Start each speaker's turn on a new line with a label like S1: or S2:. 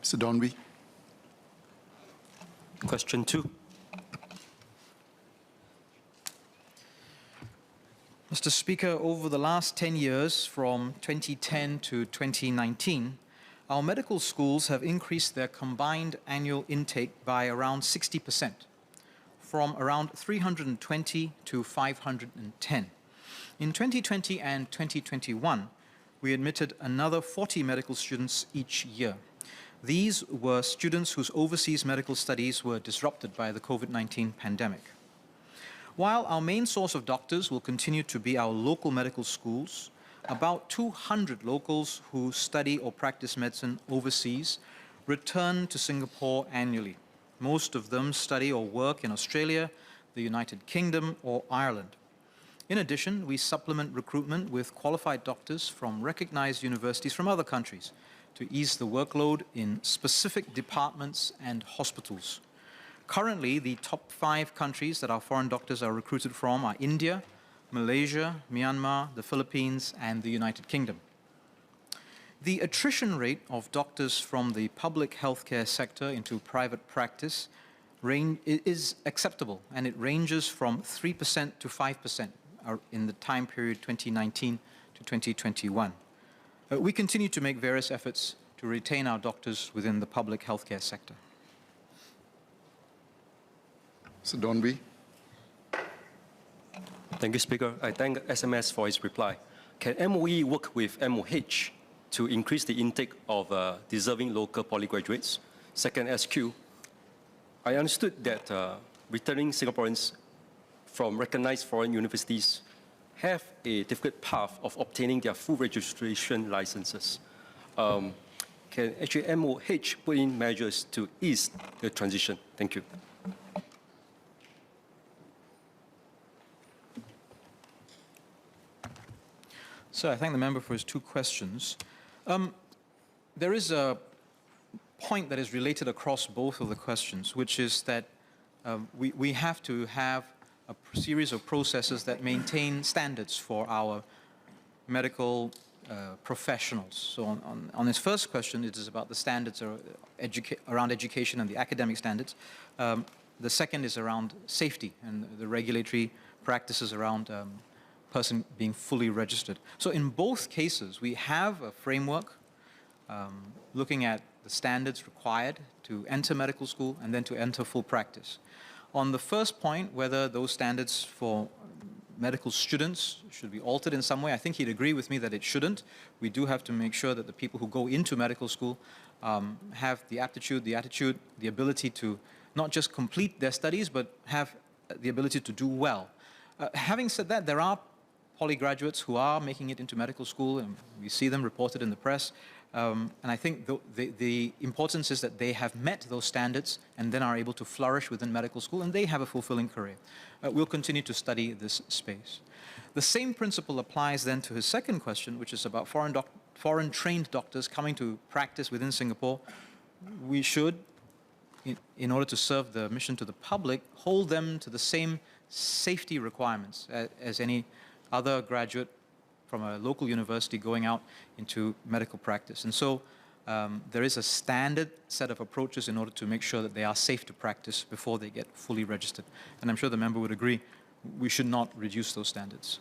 S1: Mr. Donby.
S2: Question 2.
S3: Mr. Speaker, over the last 10 years, from 2010 to 2019, our medical schools have increased their combined annual intake by around 60%, from around 320 to 510. In 2020 and 2021, we admitted another 40 medical students each year. These were students whose overseas medical studies were disrupted by the COVID-19 pandemic. While our main source of doctors will continue to be our local medical schools, about 200 locals who study or practice medicine overseas return to Singapore annually. Most of them study or work in Australia, the United Kingdom, or Ireland. In addition, we supplement recruitment with qualified doctors from recognized universities from other countries to ease the workload in specific departments and hospitals. Currently, the top 5 countries that our foreign doctors are recruited from are India, Malaysia, Myanmar, the Philippines, and the United Kingdom. The attrition rate of doctors from the public healthcare sector into private practice is acceptable, and it ranges from 3% to 5% in the time period 2019 to 2021. We continue to make various efforts to retain our doctors within the public healthcare sector.
S1: Mr. Donby.
S2: Thank you, Speaker. I thank SMS for his reply. Can MOE work with MOH to increase the intake of deserving local poly graduates? Second SQ, I understood that returning Singaporeans from recognized foreign universities have a difficult path of obtaining their full registration licenses. Can actually MOH put in measures to ease the transition? Thank you.
S3: So I thank the member for his 2 questions. There is a point that is related across both of the questions, which is that we have to have a series of processes that maintain standards for our medical professionals. So on his first question, it is about the standards around education and the academic standards. The second is around safety and the regulatory practices around person being fully registered. So in both cases, we have a framework looking at the standards required to enter medical school and then to enter full practice. On the first point, whether those standards for medical students should be altered in some way, I think he'd agree with me that it shouldn't. We do have to make sure that the people who go into medical school have the aptitude, the attitude, the ability to not just complete their studies, but have the ability to do well. Having said that, there are poly graduates who are making it into medical school, and we see them reported in the press. And I think the importance is that they have met those standards and then are able to flourish within medical school, and they have a fulfilling career. We'll continue to study this space. The same principle applies then to his second question, which is about foreign trained doctors coming to practice within Singapore. We should, in order to serve the mission to the public, hold them to the same safety requirements as any other graduate from a local university going out into medical practice. And so there is a standard set of approaches in order to make sure that they are safe to practice before they get fully registered. And I'm sure the member would agree, we should not reduce those standards.